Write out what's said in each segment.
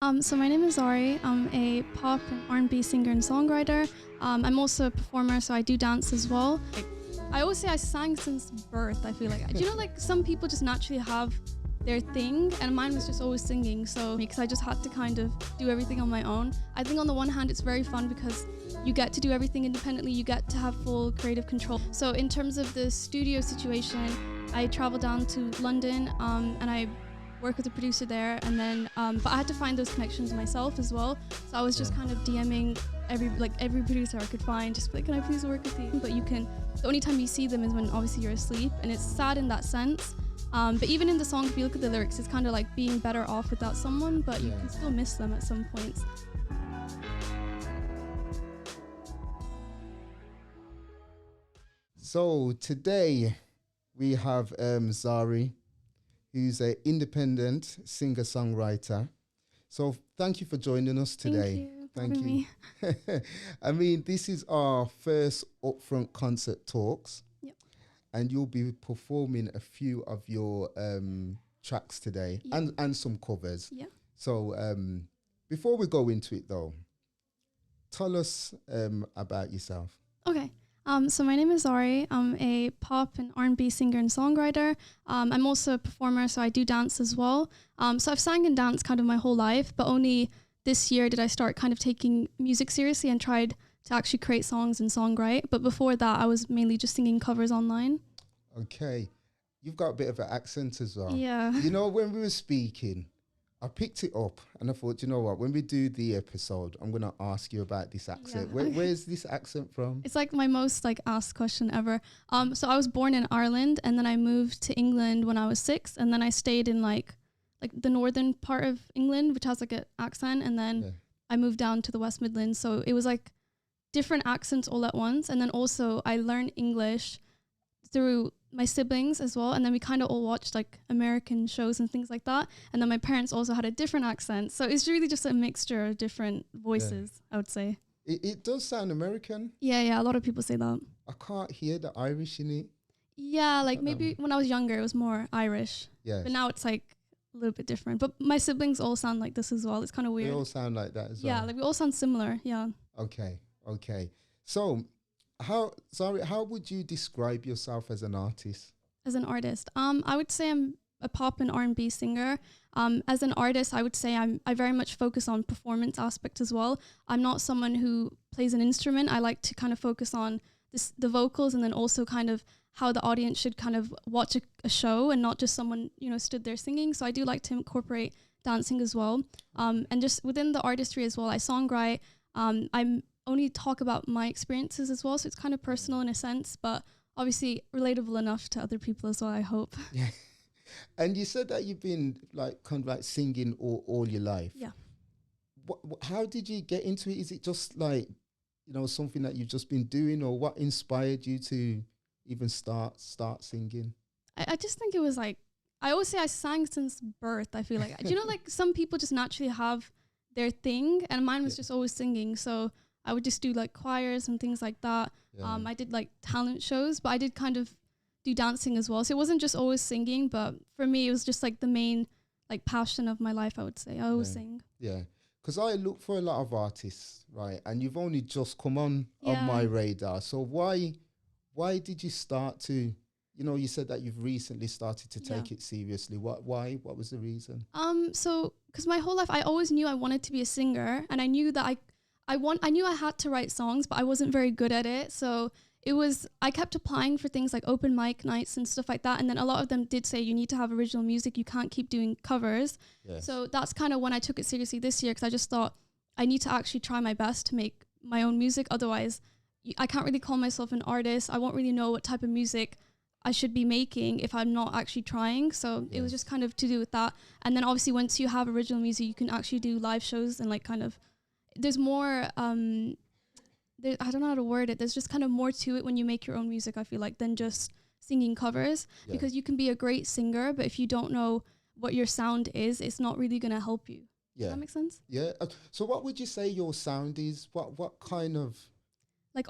So my name is Zari. I'm a pop and R&B singer and songwriter. I'm also a performer, so I do dance as well. I always say I sang since birth, I feel like. Do you know, like, some people just naturally have their thing, and mine was just always singing, so because I just had to kind of do everything on my own. I think on the one hand, it's very fun because you get to do everything independently, you get to have full creative control. So in terms of the studio situation, I traveled down to London and I work with a producer there, and then but I had to find those connections myself as well. So I was just kind of DMing every producer I could find, just like, can I please work with you? But the only time you see them is when obviously you're asleep, and it's sad in that sense. But even in the song, if you look at the lyrics, it's kind of like being better off without someone, but you can still miss them at some points. So today we have Zari, who's an independent singer-songwriter. So thank you for joining us today. Thank you. I mean, this is our first Upfront Concert Talks. Yep. And you'll be performing a few of your tracks today, and some covers. Yeah. So before we go into it though, tell us about yourself. Okay. So my name is Zari. I'm a pop and R&B singer and songwriter. I'm also a performer, so I do dance as well. So I've sang and danced kind of my whole life, but only this year did I start kind of taking music seriously and tried to actually create songs and songwrite. But before that, I was mainly just singing covers online. Okay. You've got a bit of an accent as well. Yeah. You know, when we were speaking, I picked it up and I thought, you know what, when we do the episode, I'm going to ask you about this accent. Yeah. Where's this accent from? It's like my most asked question ever. So I was born in Ireland, and then I moved to England when I was 6, and then I stayed in like the northern part of England, which has like an accent, and then I moved down to the West Midlands. So it was like different accents all at once. And then also I learned English through my siblings as well, and then we kind of all watched like American shows and things like that, and then my parents also had a different accent, so it's really just a mixture of different voices. I would say it does sound American. Yeah, a lot of people say that. I can't hear the Irish in it. Yeah, like maybe when I was younger it was more Irish, but now it's like a little bit different. But my siblings all sound like this as well. It's kind of weird. They all sound like that as well. Yeah, like we all sound similar. Yeah. Okay So how would you describe yourself as an artist? As an artist, I would say I'm a pop and R&B singer. As an artist, I would say I very much focus on performance aspect as well. I'm not someone who plays an instrument. I like to kind of focus on the vocals, and then also kind of how the audience should kind of watch a show, and not just someone, stood there singing. So I do like to incorporate dancing as well. And just within the artistry as well, I songwrite. I'm only talk about my experiences as well, so it's kind of personal in a sense, but obviously relatable enough to other people as well, I hope. Yeah. And you said that you've been kind of singing all your life. Yeah. How did you get into it? Is it just something that you've just been doing, or what inspired you to even start singing? I just think it was I always say I sang since birth, I feel like. Do you know, like, some people just naturally have their thing, and mine was just always singing, so I would just do choirs and things like that. I did talent shows, but I did kind of do dancing as well. So it wasn't just always singing, but for me, it was just the main passion of my life, I would say. I always sing. Yeah. Because I look for a lot of artists, right? And you've only just come on my radar. So why did you start to, you said that you've recently started to take it seriously. Why? What was the reason? So because my whole life, I always knew I wanted to be a singer, and I knew that I knew I had to write songs, but I wasn't very good at it. So I kept applying for things like open mic nights and stuff like that. And then a lot of them did say you need to have original music. You can't keep doing covers. Yes. So that's kind of when I took it seriously this year, because I just thought I need to actually try my best to make my own music. Otherwise, I can't really call myself an artist. I won't really know what type of music I should be making if I'm not actually trying. So it was just kind of to do with that. And then obviously once you have original music, you can actually do live shows and there's more, I don't know how to word it. There's just kind of more to it when you make your own music, I feel like, than just singing covers, because you can be a great singer, but if you don't know what your sound is, it's not really going to help you. Yeah. Does that make sense? Yeah. So what would you say your sound is? What kind of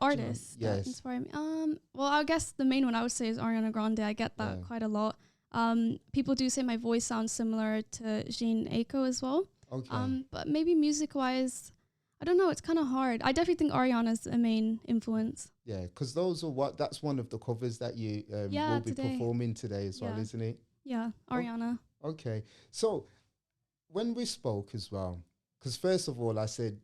artists that inspire me? Well, I guess the main one I would say is Ariana Grande. I get that quite a lot. People do say my voice sounds similar to Jean Aiko as well. Okay. But maybe music wise, I don't know. It's kind of hard. I definitely think Ariana's a main influence. Yeah, because that's one of the covers that you will be today. performing today as well, isn't it? Yeah, Ariana. Okay. So when we spoke as well, because first of all, I said,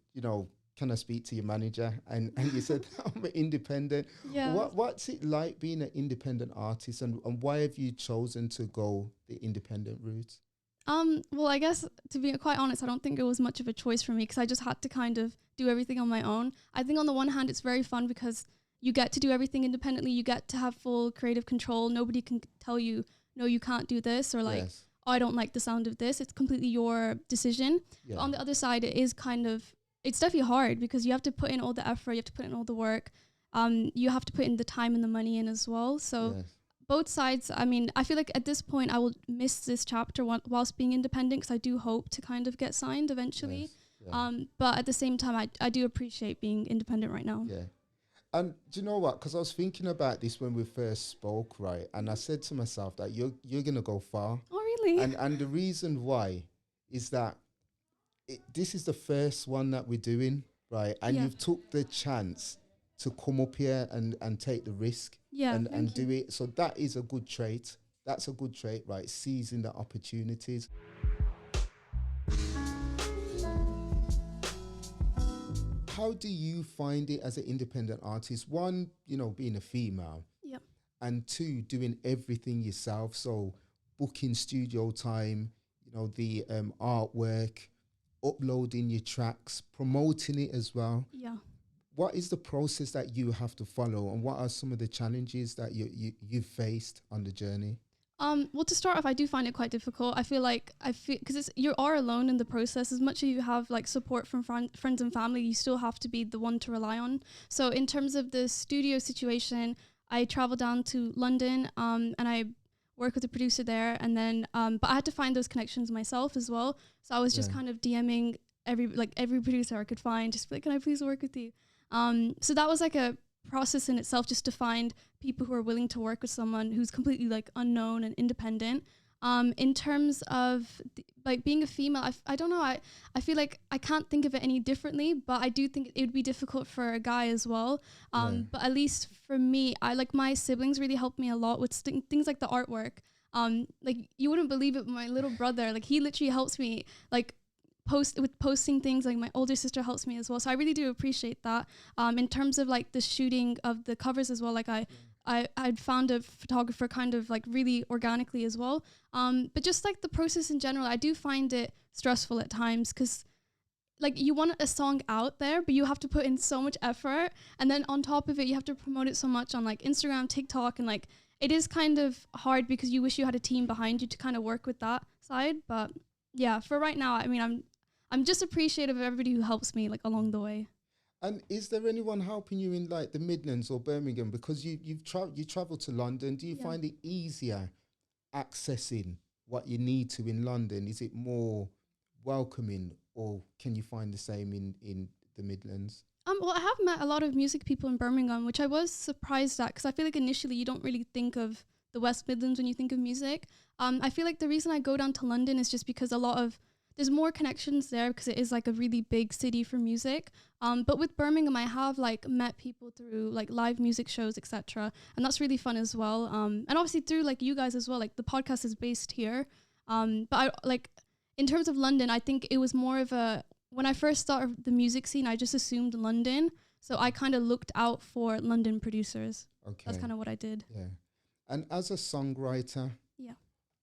can I speak to your manager? And you said, I'm independent. Yeah. What's it like being an independent artist, and why have you chosen to go the independent route? Well, I guess to be quite honest, I don't think it was much of a choice for me because I just had to kind of do everything on my own. I think on the one hand, it's very fun because you get to do everything independently. You get to have full creative control. Nobody can tell you, no, you can't do this, or like, oh, I don't like the sound of this. It's completely your decision. Yeah. But on the other side, it's definitely hard because you have to put in all the effort. You have to put in all the work. You have to put in the time and the money in as well. So both sides, I mean, I feel like at this point I will miss this chapter whilst being independent because I do hope to kind of get signed eventually. But at the same time, I do appreciate being independent right now. Yeah. And do you know what? Because I was thinking about this when we first spoke, right? And I said to myself that you're going to go far. Oh, really? And the reason why is that this is the first one that we're doing, right? And you've took the chance to come up here and take the risk and do it. So that is a good trait. That's a good trait, right? Seizing the opportunities. How do you find it as an independent artist? One, being a female. Yeah. And two, doing everything yourself. So booking studio time, the artwork, uploading your tracks, promoting it as well. Yeah. What is the process that you have to follow, and what are some of the challenges that you've faced on the journey? Well, to start off, I do find it quite difficult. I feel because you are alone in the process. As much as you have like support from friends and family, you still have to be the one to rely on. So in terms of the studio situation, I travel down to London, and I work with a producer there, and then but I had to find those connections myself as well. So I was just kind of DMing every producer I could find, just be like, can I please work with you? So that was like a process in itself, just to find people who are willing to work with someone who's completely like unknown and independent. In terms of being a female, I don't know, I feel like I can't think of it any differently, but I do think it would be difficult for a guy as well. But at least for me, my siblings really helped me a lot with things like the artwork. Like you wouldn't believe it, my little brother, like he literally helps me posting things. Like my older sister helps me as well, so I really do appreciate that. In terms of like the shooting of the covers as well, like I'd found a photographer kind of like really organically as well. But just like the process in general, I do find it stressful at times because like you want a song out there, but you have to put in so much effort, and then on top of it you have to promote it so much on like Instagram, TikTok, and like it is kind of hard because you wish you had a team behind you to kind of work with that side. But yeah, for right now, I mean, I'm just appreciative of everybody who helps me like along the way. And is there anyone helping you in like the Midlands or Birmingham? Because you travel to London. Do you find it easier accessing what you need to in London? Is it more welcoming, or can you find the same in the Midlands? Well, I have met a lot of music people in Birmingham, which I was surprised at because I feel like initially you don't really think of the West Midlands when you think of music. I feel like the reason I go down to London is just because there's more connections there because it is like a really big city for music. But with Birmingham, I have like met people through like live music shows, etc. And that's really fun as well. And obviously through like you guys as well, like the podcast is based here. But I like in terms of London, I think it was more of when I first started the music scene, I just assumed London. So I kind of looked out for London producers. Okay. That's kind of what I did. Yeah. And as a songwriter,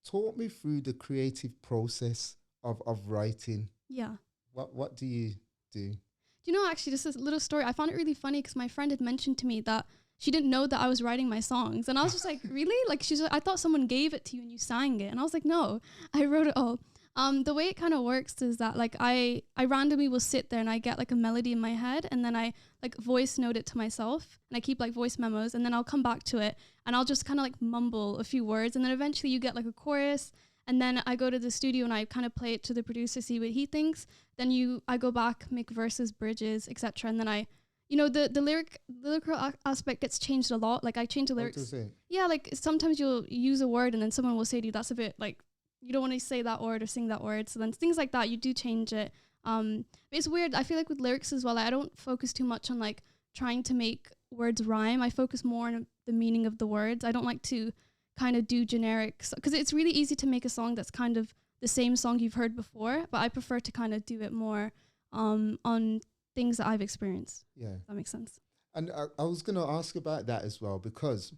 talk me through the creative process of writing. Yeah. What do you do? Do you know, actually, just this little story, I found it really funny because my friend had mentioned to me that she didn't know that I was writing my songs. And I was just like, really? Like, she's like, I thought someone gave it to you and you sang it. And I was like, no, I wrote it all. The way it kind of works is that like I randomly will sit there and I get like a melody in my head, and then I like voice note it to myself, and I keep like voice memos, and then I'll come back to it and I'll just kind of like mumble a few words, and then eventually you get like a chorus, and then I go to the studio and I kind of play it to the producer, see what he thinks. Then I go back, make verses, bridges, etc. And then the lyrical aspect gets changed a lot. Like I change the lyrics. What does it? Yeah, like sometimes you'll use a word and then someone will say to you, that's a bit like you don't want to say that word or sing that word. So then things like that, you do change it. But it's weird. I feel like with lyrics as well, I don't focus too much on like trying to make words rhyme. I focus more on the meaning of the words. I don't like to kind of do generic, because it's really easy to make a song that's kind of the same song you've heard before, but I prefer to kind of do it more on things that I've experienced. Yeah. If that makes sense. And I was going to ask about that as well, because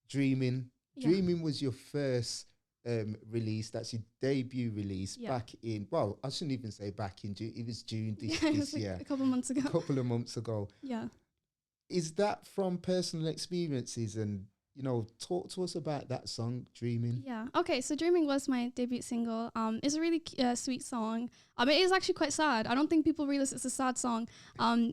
Dreaming was your first release. That's your debut release back in, well, I shouldn't even say back in June. It was June this like year. A couple of months ago. A couple of months ago. Yeah. Is that from personal experiences? And, you know, talk to us about that song, Dreaming. Yeah. Okay, so Dreaming was my debut single. It's a really sweet song. It is actually quite sad. I don't think people realize it's a sad song.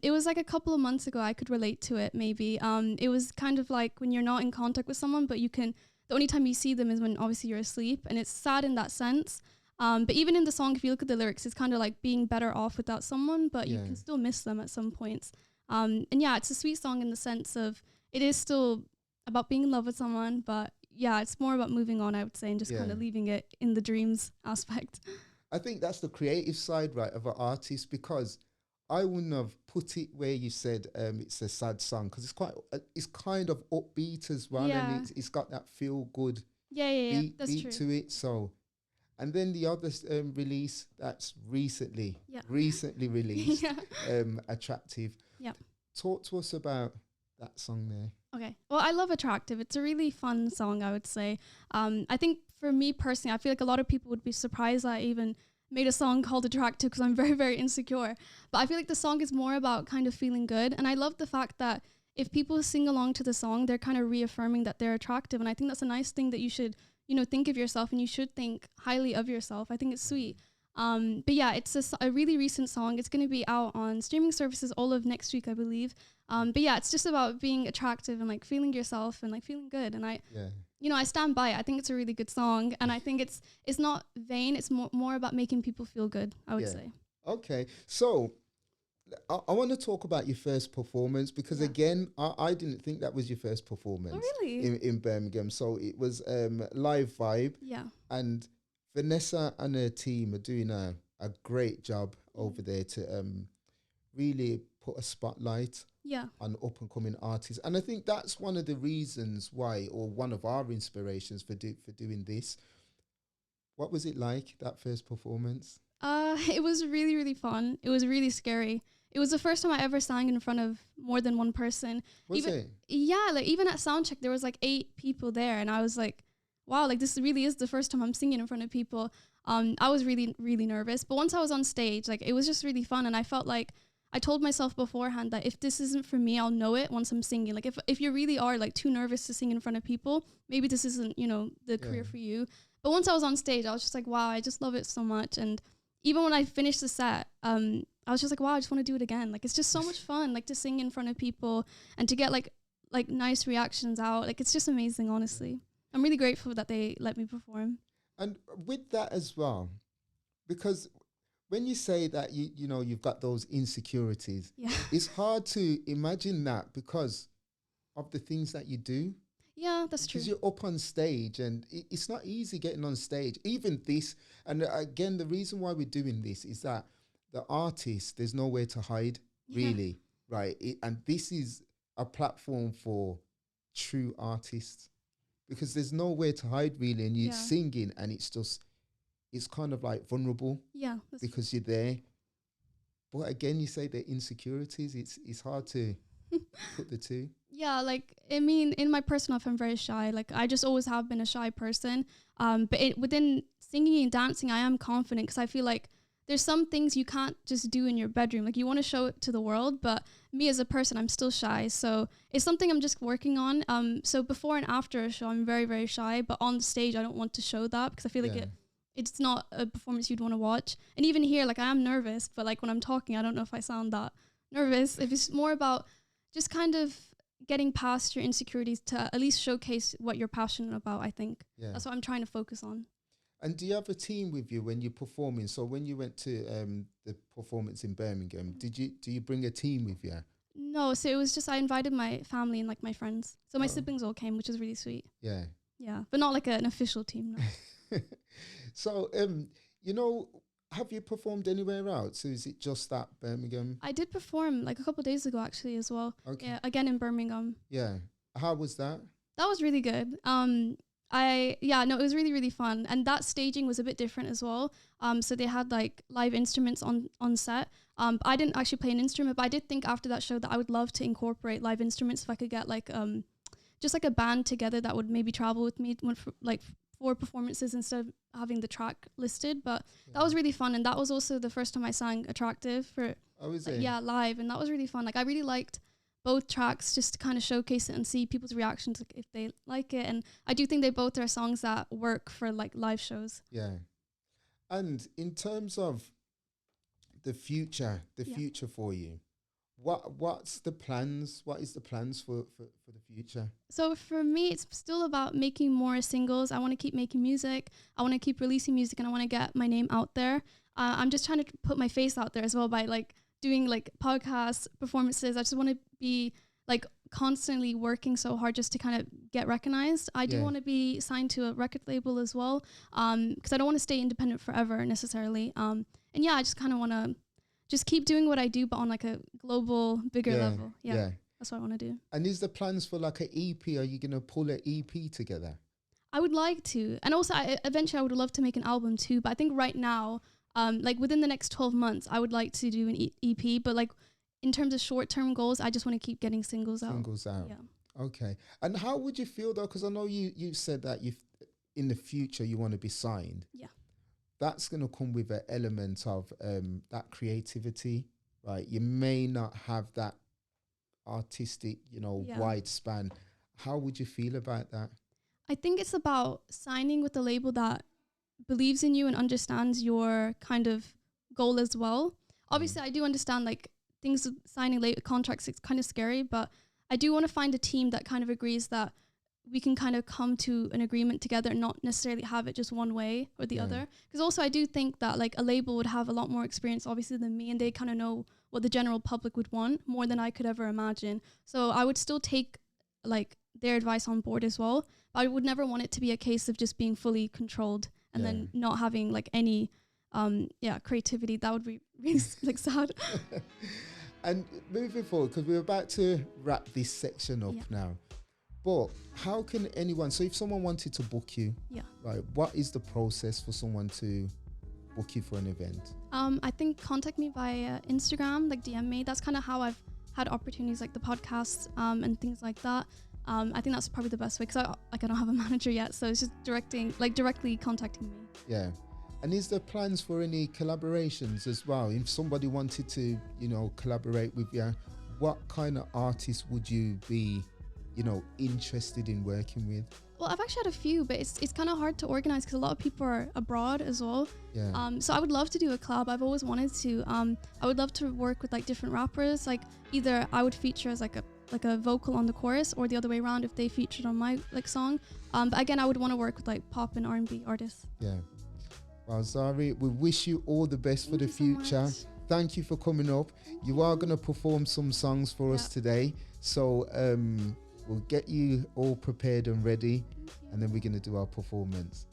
It was like a couple of months ago. I could relate to it maybe. It was kind of like when you're not in contact with someone, but the only time you see them is when obviously you're asleep, and it's sad in that sense. But even in the song, if you look at the lyrics, it's kind of like being better off without someone, but you can still miss them at some points. And yeah, it's a sweet song in the sense of it is still about being in love with someone, but yeah, it's more about moving on, I would say, and just kind of leaving it in the dreams aspect. I think that's the creative side, right, of an artist, because I wouldn't have put it where you said it's a sad song, because it's kind of upbeat as well, and it's got that feel good beat true. to it. So, and then the other release that's recently released, Attractive. Yeah. Talk to us about that song there. Okay. Well, I love Attractive. It's a really fun song, I would say. I think for me personally, I feel like a lot of people would be surprised I even made a song called Attractive, because I'm very, very insecure. But I feel like the song is more about kind of feeling good. And I love the fact that if people sing along to the song, they're kind of reaffirming that they're attractive. And I think that's a nice thing that you should, think of yourself, and you should think highly of yourself. I think it's sweet. But yeah, it's a really recent song. It's going to be out on streaming services all of next week, I believe. But yeah, it's just about being attractive and like feeling yourself and like feeling good. And I stand by it. I think it's a really good song, and I think it's not vain. It's more about making people feel good, I would say. Okay, so I want to talk about your first performance, because again, I didn't think that was your first performance. Oh, really? In Birmingham. So it was Live Vibe. Yeah. And Vanessa and her team are doing a great job over there to really put a spotlight on up and coming artists. And I think that's one of the reasons why, or one of our inspirations for doing this. What was it like, that first performance? It was really, really fun. It was really scary. It was the first time I ever sang in front of more than one person. Was it? Yeah, like even at soundcheck, there was like 8 people there, and I was like, wow, like this really is the first time I'm singing in front of people. I was really, really nervous. But once I was on stage, like it was just really fun. And I felt like I told myself beforehand that if this isn't for me, I'll know it once I'm singing. Like if you really are like too nervous to sing in front of people, maybe this isn't, the career for you. But once I was on stage, I was just like, wow, I just love it so much. And even when I finished the set, I was just like, wow, I just want to do it again. Like it's just so much fun, like to sing in front of people and to get like nice reactions out. Like it's just amazing, honestly. I'm really grateful that they let me perform. And with that as well, because when you say that you've got those insecurities, it's hard to imagine that because of the things that you do. Yeah, that's true. Because you're up on stage, and it's not easy getting on stage. Even this, and again, the reason why we're doing this is that the artist, there's nowhere to hide, really, right? And this is a platform for true artists, because there's nowhere to hide, really, and you're singing, and it's kind of like vulnerable, because you're there. But again, you say the insecurities, it's hard to put the two. Yeah, like, I mean, in my personal life, I'm very shy. Like, I just always have been a shy person. But within singing and dancing, I am confident, because I feel like there's some things you can't just do in your bedroom. Like, you want to show it to the world, but me as a person, I'm still shy. So it's something I'm just working on. So before and after a show, I'm very, very shy. But on the stage, I don't want to show that, because I feel like it's not a performance you'd want to watch. And even here, like, I am nervous, but like when I'm talking, I don't know if I sound that nervous. If it's more about just kind of getting past your insecurities to at least showcase what you're passionate about, I think. Yeah. That's what I'm trying to focus on. And do you have a team with you when you're performing? So when you went to the performance in Birmingham, do you bring a team with you? No, so it was just I invited my family and like my friends. So my siblings all came, which is really sweet. Yeah. Yeah, but not like an official team, no. So, have you performed anywhere else? Or is it just that Birmingham? I did perform like a couple of days ago actually as well. Okay. Yeah, again in Birmingham. Yeah. How was that? That was really good. It was really, really fun. And that staging was a bit different as well. So they had like live instruments on set. I didn't actually play an instrument, but I did think after that show that I would love to incorporate live instruments if I could get like just like a band together that would maybe travel with me for performances instead of having the track listed. But that was really fun, and that was also the first time I sang Attractive for live, and that was really fun. Like I really liked both tracks just to kind of showcase it and see people's reactions, like if they like it. And I do think they both are songs that work for like live shows. Yeah. And in terms of the future for you, what's the plans? What is the plans for the future? So for me, it's still about making more singles. I want to keep making music. I want to keep releasing music, and I want to get my name out there. I'm just trying to put my face out there as well by like doing like podcasts, performances. I just want to be like constantly working so hard just to kind of get recognized. I do want to be signed to a record label as well, because I don't want to stay independent forever necessarily. And I just kind of want to just keep doing what I do, but on like a global, bigger level. Yeah, that's what I want to do. And is the plans for like an EP? Are you going to pull an EP together? I would like to. And also, eventually I would love to make an album too. But I think right now, like within the next 12 months, I would like to do an EP. But like in terms of short-term goals, I just want to keep getting singles out. Yeah. Okay. And how would you feel though? Because I know you said that in the future you want to be signed. Yeah. That's going to come with an element of that creativity, right? You may not have that artistic, wide span. How would you feel about that? I think it's about signing with a label that believes in you and understands your kind of goal as well. Obviously, I do understand like things signing late contracts, it's kind of scary, but I do want to find a team that kind of agrees that we can kind of come to an agreement together and not necessarily have it just one way or the other. Because also I do think that like a label would have a lot more experience obviously than me, and they kind of know what the general public would want more than I could ever imagine. So I would still take like their advice on board as well. But I would never want it to be a case of just being fully controlled and then not having like any creativity. That would be really like sad. And moving forward, because we're about to wrap this section up now. But how can anyone, so if someone wanted to book you, right, what is the process for someone to book you for an event? I think contact me via Instagram, like DM me. That's kind of how I've had opportunities like the podcasts and things like that. I think that's probably the best way because I don't have a manager yet. So it's just directly contacting me. Yeah. And is there plans for any collaborations as well? If somebody wanted to, collaborate with you, what kind of artist would you be interested in working with? Well, I've actually had a few, but it's kind of hard to organize because a lot of people are abroad as well. Yeah. So I would love to do a collab. I've always wanted to. I would love to work with like different rappers. Like either I would feature as like a vocal on the chorus, or the other way around if they featured on my like song. But again, I would want to work with like pop and R&B artists. Yeah. Well, Zari, we wish you all the best for the future. So Thank you for coming up. You are going to perform some songs for us today. So we'll get you all prepared and ready, and then we're going to do our performance.